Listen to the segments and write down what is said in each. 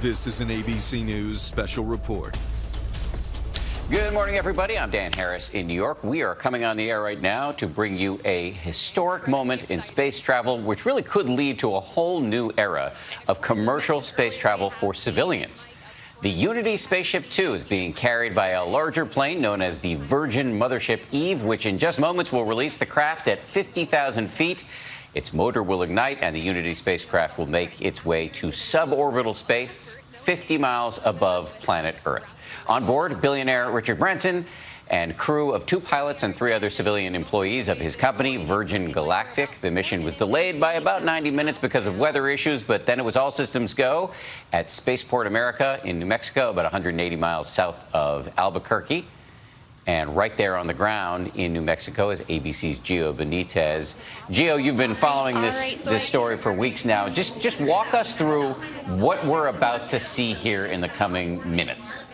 This is an ABC News special report. Good morning, everybody. I'm Dan Harris in New York. We are coming on the air right now to bring you a historic moment in space travel, which really could lead to a whole new era of commercial space travel for civilians. The Unity Spaceship 2 is being carried by a larger plane known as the Virgin Mothership Eve, which in just moments will release the craft at 50,000 feet. Its motor will ignite, and the Unity spacecraft will make its way to suborbital space 50 miles above planet Earth. On board, billionaire Richard Branson and crew of 2 pilots and 3 other civilian employees of his company, Virgin Galactic. The mission was delayed by about 90 minutes because of weather issues, but then it was all systems go at Spaceport America in New Mexico, about 180 miles south of Albuquerque. And right there on the ground in New Mexico is ABC's Gio Benitez. Gio, you've been following this story for weeks now. Just walk us through what we're about to see here in the coming minutes.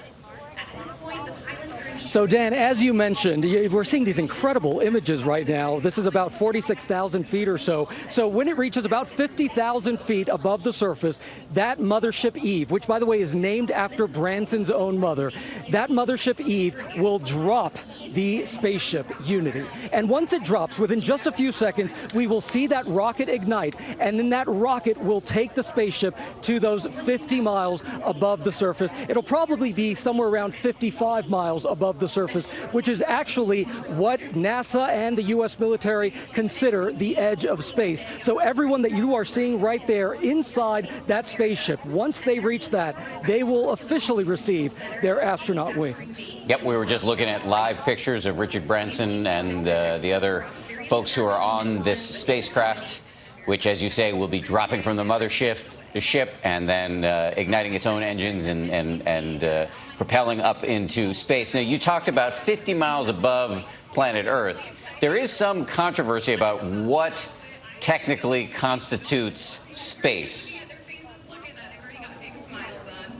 So, Dan, as you mentioned, we're seeing these incredible images right now. This is about 46,000 feet or so. So when it reaches about 50,000 feet above the surface, that Mothership Eve, which, by the way, is named after Branson's own mother, that Mothership Eve will drop the spaceship Unity. And once it drops, within just a few seconds, we will see that rocket ignite, and then that rocket will take the spaceship to those 50 miles above the surface. It'll probably be somewhere around 55 miles above the surface, which is actually what NASA and the U.S. military consider the edge of space. So everyone that you are seeing right there inside that spaceship, once they reach that, they will officially receive their astronaut wings. Yep, we were just looking at live pictures of Richard Branson and the other folks who are on this spacecraft, which, as you say, will be dropping from the mothership, and then igniting its own engines and propelling up into space. Now, you talked about 50 miles above planet Earth. There is some controversy about what technically constitutes space.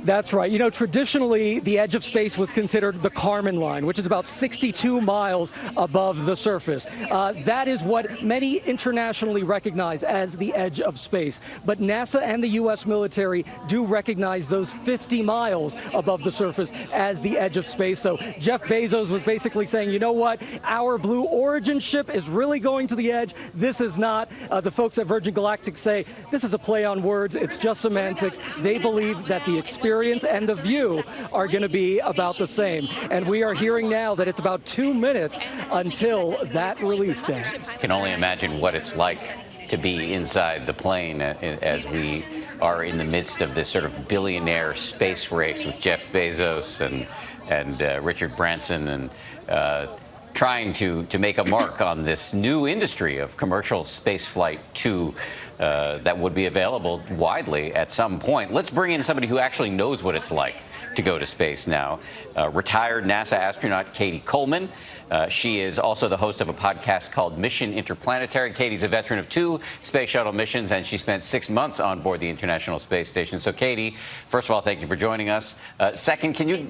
That's right. You know, traditionally, the edge of space was considered the Kármán line, which is about 62 miles above the surface. That is what many internationally recognize as the edge of space. But NASA and the U.S. military do recognize those 50 miles above the surface as the edge of space. So Jeff Bezos was basically saying, you know what, our Blue Origin ship is really going to the edge. This is not. The folks at Virgin Galactic say this is a play on words. It's just semantics. They believe that the experience and the view are going to be about the same. And we are hearing now that it's about 2 minutes until that release day. I can only imagine what it's like to be inside the plane as we are in the midst of this sort of billionaire space race with Jeff Bezos and Richard Branson and trying to make a mark on this new industry of commercial spaceflight that would be available widely at some point. Let's bring in somebody who actually knows what it's like to go to space now. Retired NASA astronaut Katie Coleman. She is also the host of a podcast called Mission Interplanetary. Katie's a veteran of 2 space shuttle missions, and she spent 6 months on board the International Space Station. So, Katie, first of all, thank you for joining us. Second, can you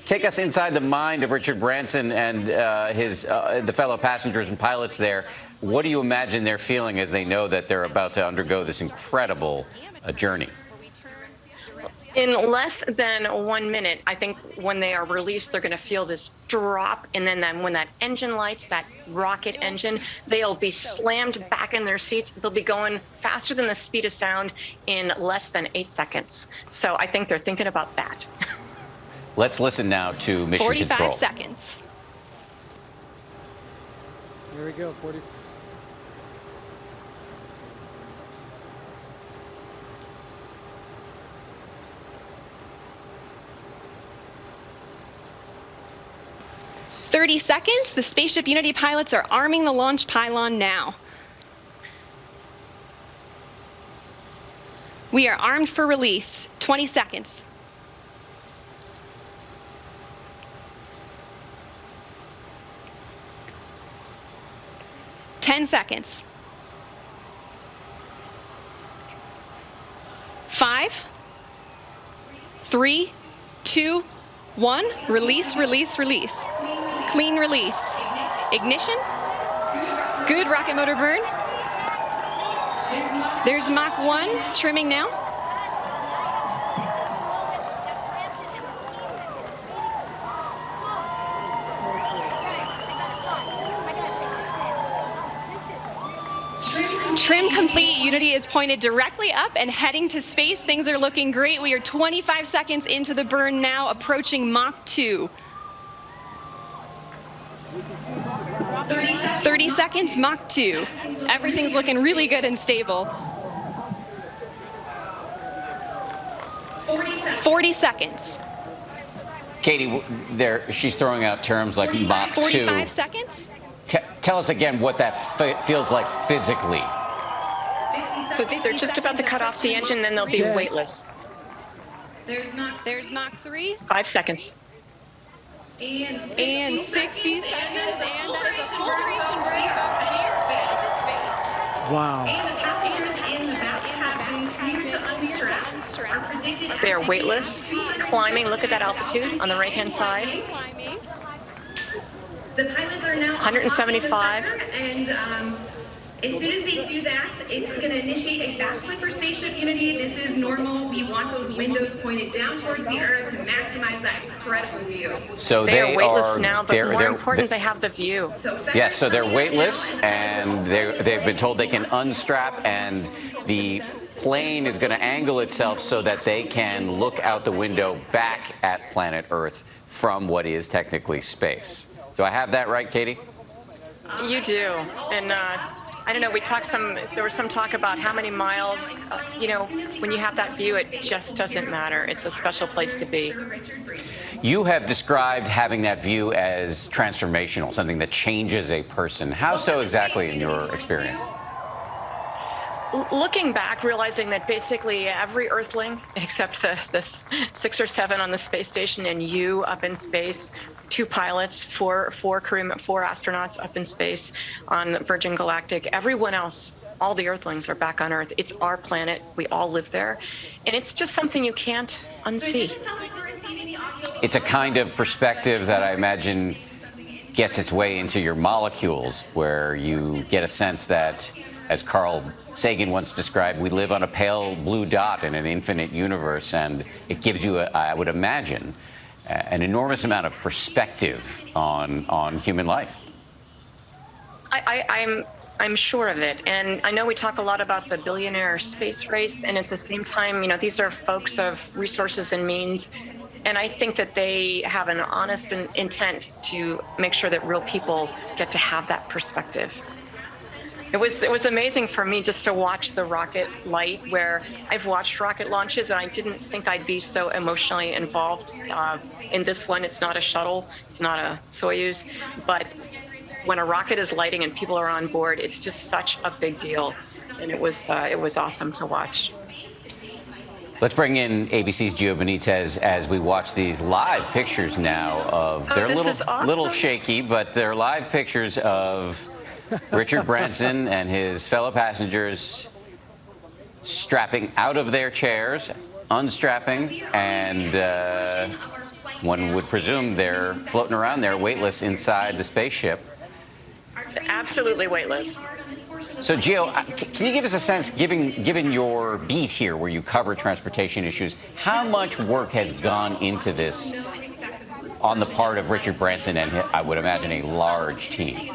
take us inside the mind of Richard Branson and the fellow passengers and pilots there? What do you imagine they're feeling as they know that they're about to undergo this incredible journey? In less than 1 minute, I think when they are released, they're going to feel this drop. And then when that engine lights, that rocket engine, they'll be slammed back in their seats. They'll be going faster than the speed of sound in less than 8 seconds. So I think they're thinking about that. Let's listen now to Mission 45 Control. seconds. Here we go, 40. 30 seconds. The Spaceship Unity pilots are arming the launch pylon now. We are armed for release. 20 seconds. Ten seconds. 5, 3, 2, 1. Release, release, release. Clean release. Ignition. Good rocket motor burn. There's Mach 1 trimming now. complete. Unity is pointed directly up and heading to space. Things are looking great. We are 25 seconds into the burn now, approaching Mach 2. 30 seconds, Mach 2. Everything's looking really good and stable. 40 seconds. Katie, she's throwing out terms like Mach 2. 45 seconds. Tell us again what that feels like physically. So they're just about to cut off the engine, then they'll be weightless. There's Mach 3. 5 seconds. And 60 seconds, and that is a full duration burn, folks. We are headed to space. Wow. They're weightless, climbing. Look at that altitude on the right-hand side. The pilots are now 175. And as soon as they do that, it's going to initiate a fast flip for Spaceship Unity. This is normal. We want those windows pointed down towards the Earth to maximize that incredible view. So they are weightless now, but more important, they have the view. Yes, so they're weightless, and they've been told they can unstrap, and the plane is going to angle itself so that they can look out the window back at planet Earth from what is technically space. Do I have that right, Katie? You do. And I don't know, there was some talk about how many miles, you know, when you have that view, it just doesn't matter. It's a special place to be. You have described having that view as transformational, something that changes a person. How so exactly in your experience? Looking back, realizing that basically every Earthling, except the 6 or 7 on the space station and you up in space, 2 pilots, 4 crewmen, 4 astronauts up in space on Virgin Galactic, everyone else, all the Earthlings are back on Earth. It's our planet. We all live there. And it's just something you can't unsee. It's a kind of perspective that I imagine gets its way into your molecules, where you get a sense that, as Carl Sagan once described, we live on a pale blue dot in an infinite universe, and it gives you, I would imagine, an enormous amount of perspective on human life. I'm sure of it, and I know we talk a lot about the billionaire space race, and at the same time, you know, these are folks of resources and means, and I think that they have an honest intent to make sure that real people get to have that perspective. It was amazing for me just to watch the rocket light, where I've watched rocket launches and I didn't think I'd be so emotionally involved. In this one, it's not a shuttle, it's not a Soyuz, but when a rocket is lighting and people are on board, it's just such a big deal. And it was awesome to watch. Let's bring in ABC's Gio Benitez as we watch these live pictures now of, they're little shaky, but they're live pictures of Richard Branson and his fellow passengers strapping out of their chairs, unstrapping, and one would presume they're floating around there weightless inside the spaceship. Absolutely weightless. So, Gio, can you give us a sense, given your beat here where you cover transportation issues, how much work has gone into this on the part of Richard Branson and, I would imagine, a large team?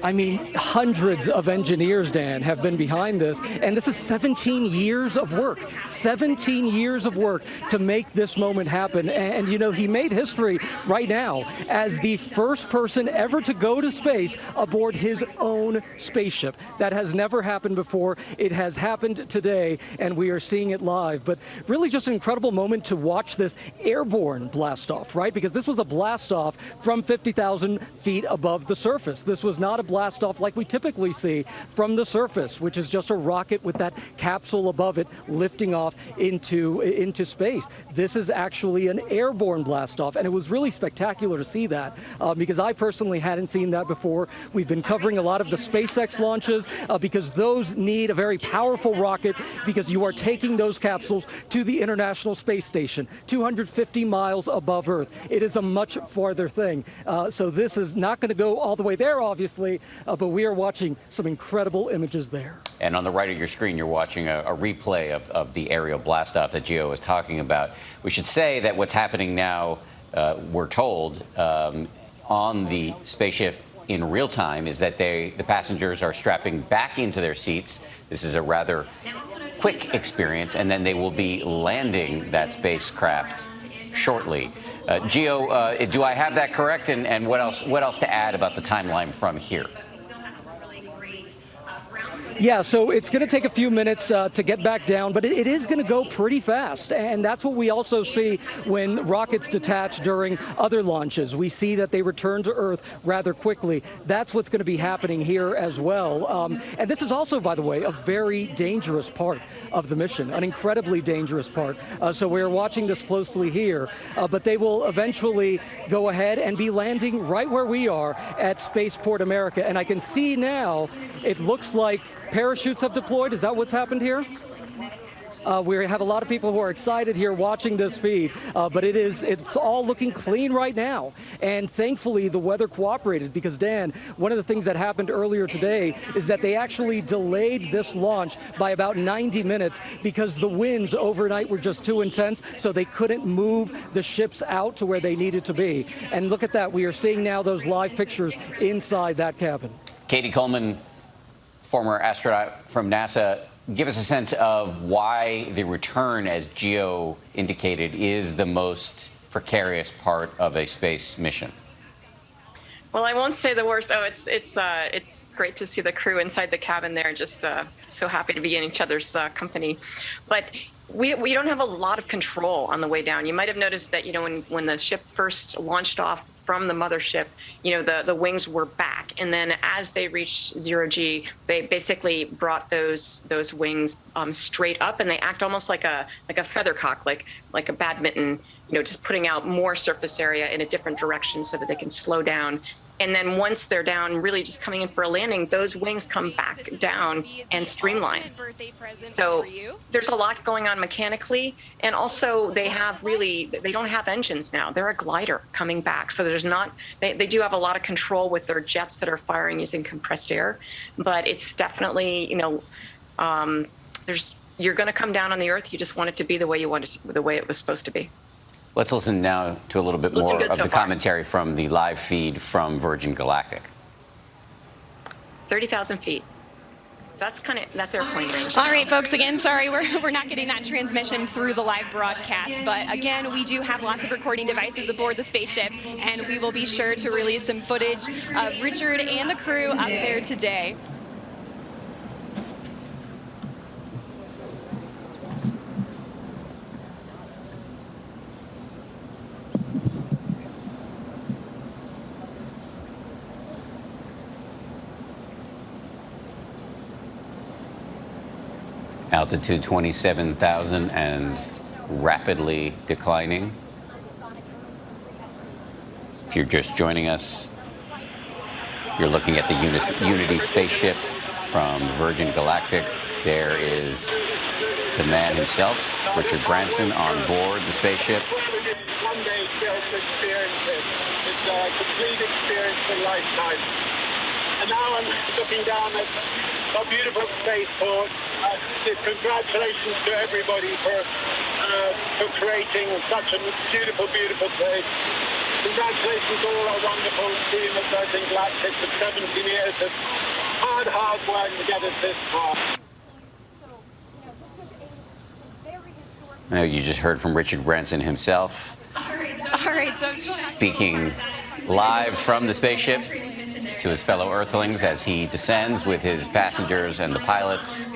I mean, hundreds of engineers, Dan, have been behind this, and this is 17 years of work. 17 years of work to make this moment happen. And you know, he made history right now as the first person ever to go to space aboard his own spaceship. That has never happened before. It has happened today, and we are seeing it live. But really just an incredible moment to watch this airborne blast-off, right? Because this was a blast-off from 50,000 feet above the surface. This was not a blast off like we typically see from the surface, which is just a rocket with that capsule above it lifting off into space. This is actually an airborne blast off, and it was really spectacular to see that because I personally hadn't seen that before. We've been covering a lot of the SpaceX launches because those need a very powerful rocket, because you are taking those capsules to the International Space Station, 250 miles above Earth. It is a much farther thing. So this is not going to go all the way there, obviously, but we are watching some incredible images there. And on the right of your screen, you're watching a replay of the aerial blast-off that Gio was talking about. We should say that what's happening now, we're told, on the Spaceship in real time is that the passengers are strapping back into their seats. This is a rather quick experience, and then they will be landing that spacecraft shortly. Gio, do I have that correct? And what else to add about the timeline from here? Yeah, so it's going to take a few minutes to get back down, but it is going to go pretty fast. And that's what we also see when rockets detach during other launches. We see that they return to Earth rather quickly. That's what's going to be happening here as well. And this is also, by the way, a very dangerous part of the mission, an incredibly dangerous part. So we're watching this closely here, but they will eventually go ahead and be landing right where we are at Spaceport America. And I can see now, it looks like parachutes have deployed. Is that what's happened here? We have a lot of people who are excited here watching this feed, but it's all looking clean right now. And thankfully, the weather cooperated because, Dan, one of the things that happened earlier today is that they actually delayed this launch by about 90 minutes because the winds overnight were just too intense, so they couldn't move the ships out to where they needed to be. And look at that. We are seeing now those live pictures inside that cabin. Katie Coleman, former astronaut from NASA, give us a sense of why the return, as Gio indicated, is the most precarious part of a space mission. Well, I won't say the worst. Oh, it's great to see the crew inside the cabin there, just so happy to be in each other's company. But we don't have a lot of control on the way down. You might have noticed that, when the ship first launched off from the mothership, the wings were back, and then as they reached 0G, they basically brought those wings straight up, and they act almost like a feathercock, like a badminton, just putting out more surface area in a different direction so that they can slow down. And then once they're down, really just coming in for a landing, those wings come back down and streamline. So there's a lot going on mechanically. And also they don't have engines now. They're a glider coming back. So they do have a lot of control with their jets that are firing using compressed air. But it's definitely, you're going to come down on the Earth. You just want it to be the way you want it, the way it was supposed to be. Let's listen now to a little bit more of the commentary from the live feed from Virgin Galactic. 30,000 feet. That's airplane range. All right, folks, again, sorry, we're not getting that transmission through the live broadcast, but again, we do have lots of recording devices aboard the spaceship, and we will be sure to release some footage of Richard and the crew up there today. Altitude 27,000 and rapidly declining. If you're just joining us, you're looking at the Unity spaceship from Virgin Galactic. There is the man himself, Richard Branson, on board the spaceship. One day still to experience it. It's a complete experience for a lifetime. And now I'm looking down at a beautiful spaceport. Congratulations to everybody for creating such a beautiful, beautiful place. Congratulations to all our wonderful team at Virgin Galactic for 17 years of hard work to get us this far. Now, you just heard from Richard Branson himself. All right, so speaking live from the spaceship to his fellow Earthlings as he descends with his passengers and the pilots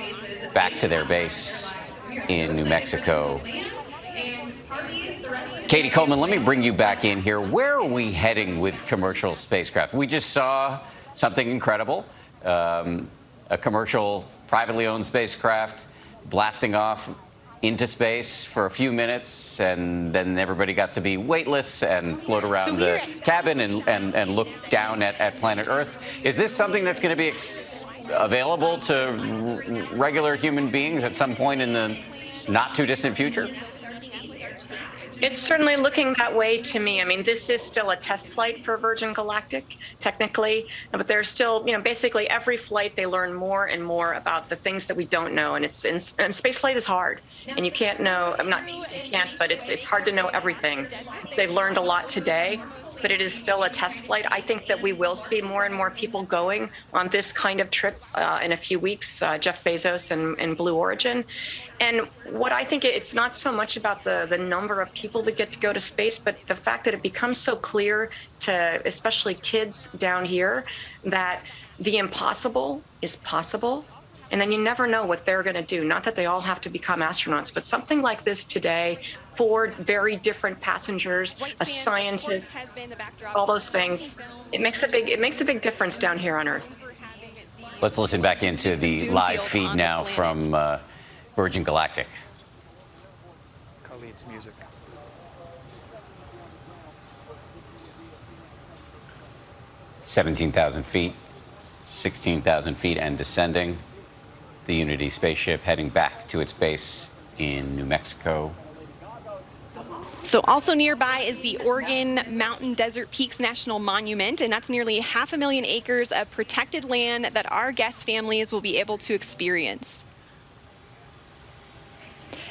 back to their base in New Mexico. Katie Coleman, let me bring you back in here. Where are we heading with commercial spacecraft? We just saw something incredible, a commercial privately owned spacecraft blasting off into space for a few minutes, and then everybody got to be weightless and float around the cabin and look down at planet Earth. Is this something that's going to be available to regular human beings at some point in the not too distant future? It's certainly looking that way to me. I mean, this is still a test flight for Virgin Galactic, technically, but there's still, basically every flight they learn more and more about the things that we don't know, and space flight is hard, and you can't know. You can't, but it's hard to know everything. They've learned a lot today, but it is still a test flight. I think that we will see more and more people going on this kind of trip in a few weeks, Jeff Bezos and Blue Origin. And what I think, it's not so much about the number of people that get to go to space, but the fact that it becomes so clear to especially kids down here that the impossible is possible. And then you never know what they're going to do. Not that they all have to become astronauts, but something like this today, 4 very different passengers, a scientist, all those things. It makes a big difference down here on Earth. Let's listen back into the live feed now from Virgin Galactic. Khalid's music. 17,000 feet, 16,000 feet and descending. The Unity spaceship heading back to its base in New Mexico. So also nearby is the Oregon Mountain Desert Peaks National Monument, and that's nearly 500,000 acres of protected land that our guest families will be able to experience.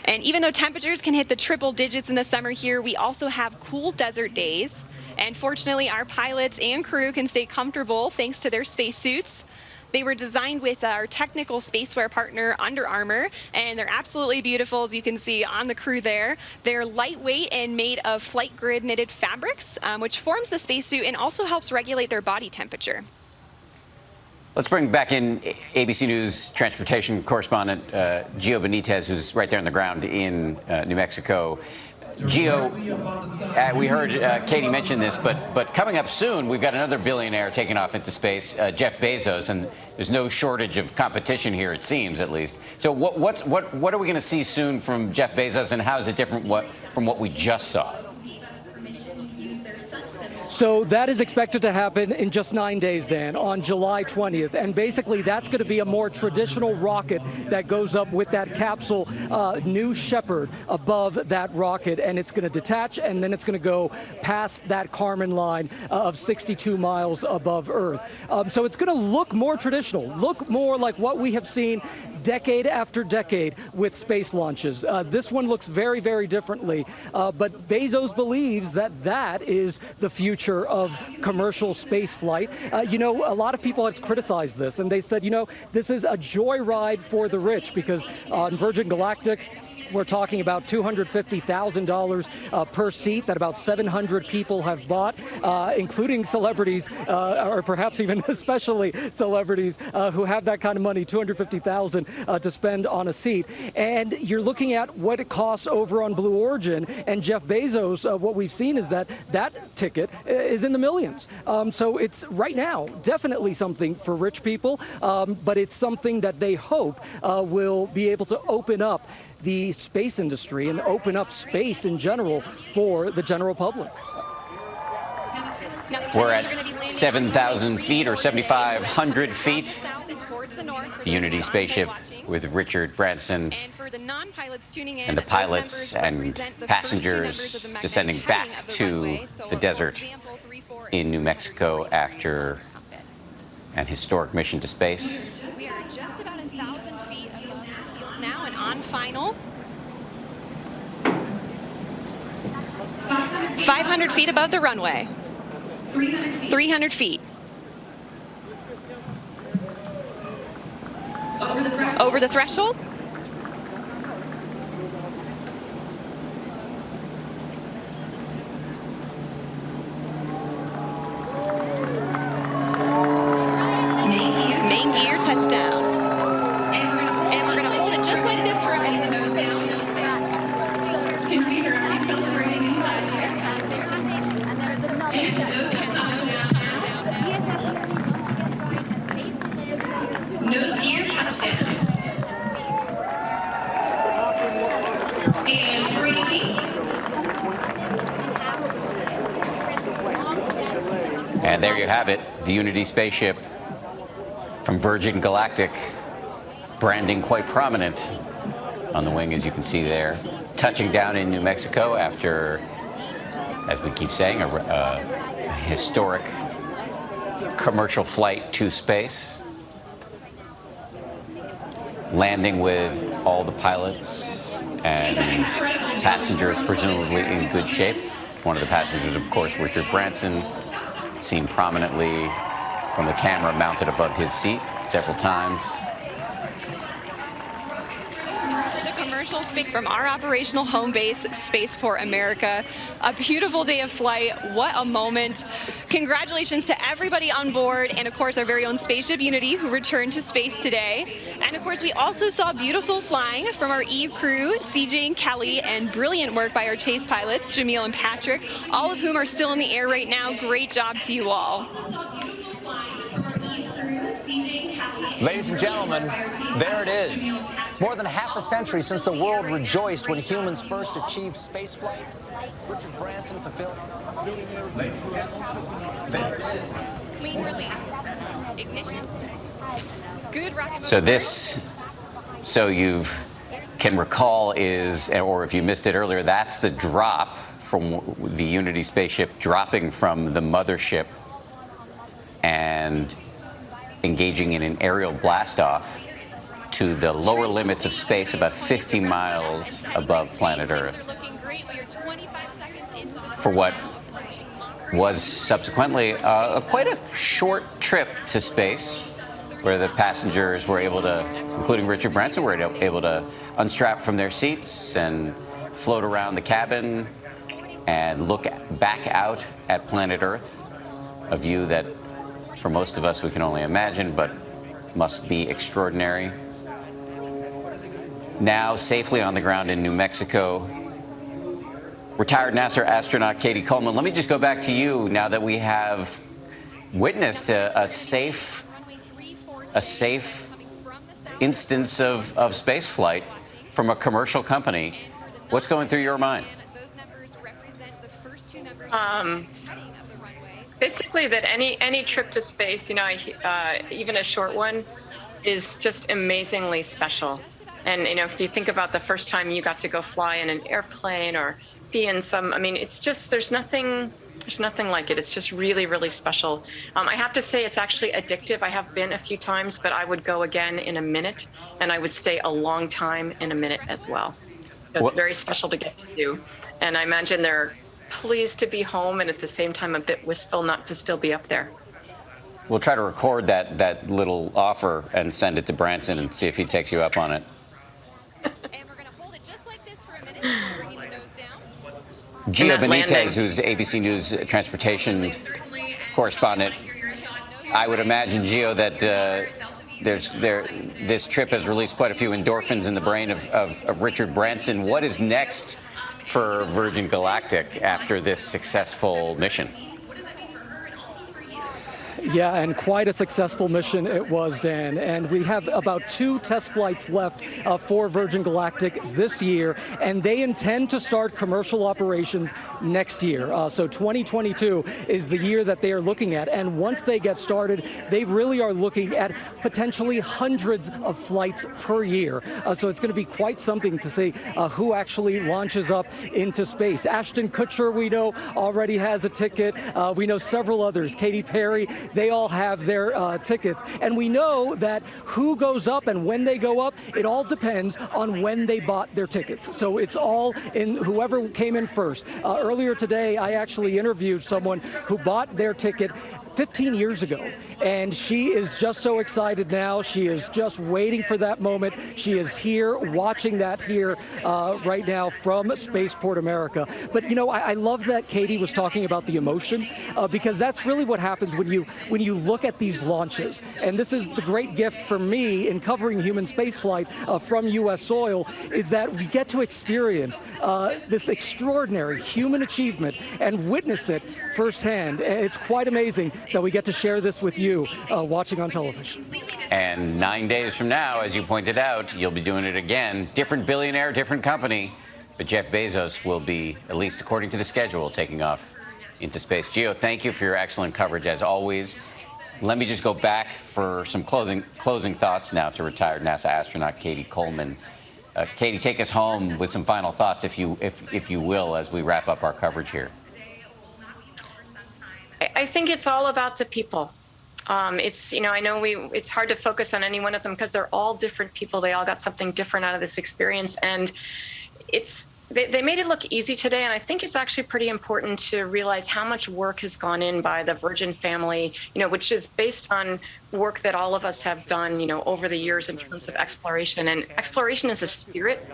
And even though temperatures can hit the triple digits in the summer here, we also have cool desert days. And fortunately, our pilots and crew can stay comfortable thanks to their spacesuits. They were designed with our technical spacewear partner, Under Armour, and they're absolutely beautiful, as you can see on the crew there. They're lightweight and made of flight grid knitted fabrics, which forms the spacesuit and also helps regulate their body temperature. Let's bring back in ABC News transportation correspondent Gio Benitez, who's right there on the ground in New Mexico. Gio, we heard Katie mention this, but coming up soon, we've got another billionaire taking off into space, Jeff Bezos, and there's no shortage of competition here, it seems, at least. So what are we going to see soon from Jeff Bezos, and how is it different from what we just saw? So that is expected to happen in just 9 days, Dan, on July 20th. And basically, that's going to be a more traditional rocket that goes up with that capsule, New Shepard, above that rocket. And it's going to detach, and then it's going to go past that Kármán line of 62 miles above Earth. So it's going to look more traditional, look more like what we have seen decade after decade with space launches. This one looks very, very differently. But Bezos believes that that is the future of commercial space flight. You know, a lot of people have criticized this, and they said, you know, this is a joyride for the rich, because on Virgin Galactic, we're talking about $250,000 per seat that about 700 people have bought, including celebrities, or perhaps even especially celebrities who have that kind of money, $250,000 to spend on a seat. And you're looking at what it costs over on Blue Origin, and Jeff Bezos, what we've seen is that that ticket is in the millions. So it's right now definitely something for rich people, but it's something that they hope will be able to open up the space industry and open up space in general for the general public. We're at 7,000 feet or 7,500 feet. The Unity spaceship with Richard Branson and the pilots and passengers descending back to the desert in New Mexico after an historic mission to space. We are just about 1,000 feet above the field now and on final. 500 feet above the runway. 300 feet. Over the threshold. Main gear, touchdown. And we're going to hold it just like this for a minute. Nose down, nose down. You can see her already celebrating inside here. And the nose is coming down. Nose gear, touchdown. And braking. And there you have it, the Unity spaceship from Virgin Galactic, branding quite prominent on the wing, as you can see there, touching down in New Mexico after, as we keep saying, a historic commercial flight to space, landing with all the pilots and passengers presumably in good shape. One of the passengers, of course, Richard Branson, seen prominently from the camera mounted above his seat several times. Commercials speak from our operational home base, Spaceport America. A beautiful day of flight. What a moment. Congratulations to everybody on board, and of course our very own Spaceship Unity, who returned to space today. And of course we also saw beautiful flying from our Eve crew, CJ and Kelly, and brilliant work by our chase pilots, Jamil and Patrick, all of whom are still in the air right now. Great job to you all. Ladies and gentlemen, there it is. More than half a century since the world rejoiced when humans first achieved spaceflight. Richard Branson fulfilled. Ladies and gentlemen, there it is. Clean release. Ignition. Good rocket. So you can recall is, or if you missed it earlier, that's the drop from the Unity spaceship dropping from the mothership and engaging in an aerial blastoff to the lower limits of space, about 50 miles above planet Earth, for what was subsequently quite a short trip to space, where the passengers were able to, including Richard Branson, were able to unstrap from their seats and float around the cabin and look back out at planet Earth, a view that for most of us we can only imagine, but must be extraordinary. Now safely on the ground in New Mexico, retired NASA astronaut Katie Coleman. Let me just go back to you now that we have witnessed a safe instance of space flight from a commercial company. What's going through your mind? Basically, that any trip to space, even a short one, is just amazingly special. And if you think about the first time you got to go fly in an airplane or be in some, it's just there's nothing like it. It's just really, really special. I have to say it's actually addictive. I have been a few times, but I would go again in a minute, and I would stay a long time in a minute as well. So it's very special to get to do, and I imagine they're pleased to be home and at the same time a bit wistful not to still be up there. We'll try to record that little offer and send it to Branson and see if he takes you up on it. And we're going to hold it just like this for a minute, bringing the nose down. Gio Benitez, who's ABC News transportation correspondent. I would imagine, Gio, that this trip has released quite a few endorphins in the brain of Richard Branson. What is next for Virgin Galactic after this successful mission? Yeah, and quite a successful mission it was, Dan. And we have about 2 test flights left for Virgin Galactic this year, and they intend to start commercial operations next year. So 2022 is the year that they are looking at. And once they get started, they really are looking at potentially hundreds of flights per year. So it's going to be quite something to see who actually launches up into space. Ashton Kutcher, we know, already has a ticket. We know several others. Katy Perry, they all have their tickets. And we know that who goes up and when they go up, it all depends on when they bought their tickets. So it's all in whoever came in first. Earlier today, I actually interviewed someone who bought their ticket 15 years ago, and she is just so excited now. She is just waiting for that moment. She is here, watching that here right now from Spaceport America. But I love that Katie was talking about the emotion, because that's really what happens when you look at these launches. And this is the great gift for me in covering human spaceflight from U.S. soil, is that we get to experience this extraordinary human achievement and witness it firsthand. It's quite amazing that we get to share this with you watching on television. And 9 days from now, as you pointed out, you'll be doing it again. Different billionaire, different company, but Jeff Bezos will be, at least according to the schedule, taking off into space. Gio, thank you for your excellent coverage as always. Let me just go back for some closing thoughts now to retired NASA astronaut Katie Coleman. Katie, take us home with some final thoughts, if you will, as we wrap up our coverage here. I think it's all about the people. I know it's hard to focus on any one of them because they're all different people. They all got something different out of this experience, and it's They made it look easy today, and I think it's actually pretty important to realize how much work has gone in by the Virgin family, which is based on work that all of us have done, over the years in terms of exploration. And exploration is a spirit.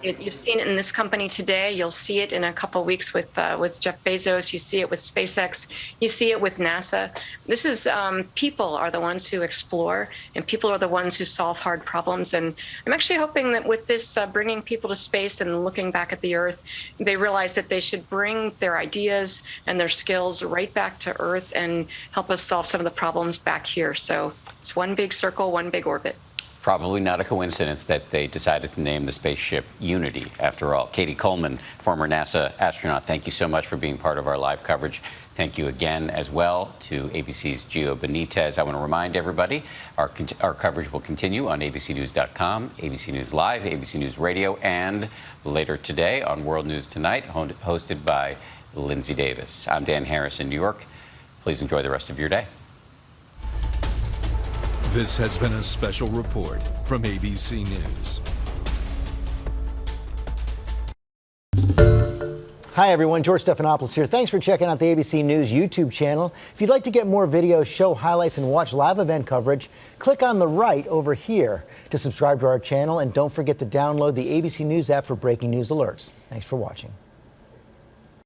You've seen it in this company today. You'll see it in a couple of weeks with Jeff Bezos. You see it with SpaceX. You see it with NASA. This is people are the ones who explore, and people are the ones who solve hard problems. And I'm actually hoping that with this bringing people to space and looking back at the Earth, they realize that they should bring their ideas and their skills right back to Earth and help us solve some of the problems back here. So it's one big circle, one big orbit. Probably not a coincidence that they decided to name the spaceship Unity, after all. Katie Coleman, former NASA astronaut, thank you so much for being part of our live coverage. Thank you again as well to ABC's Gio Benitez. I want to remind everybody our coverage will continue on abcnews.com, ABC News Live, ABC News Radio, and later today on World News Tonight, hosted by Lindsay Davis. I'm Dan Harris in New York. Please enjoy the rest of your day. This has been a special report from ABC News. Hi everyone, George Stephanopoulos here. Thanks for checking out the ABC News YouTube channel. If you'd like to get more videos, show highlights, and watch live event coverage, click on the right over here to subscribe to our channel, and don't forget to download the ABC News app for breaking news alerts. Thanks for watching.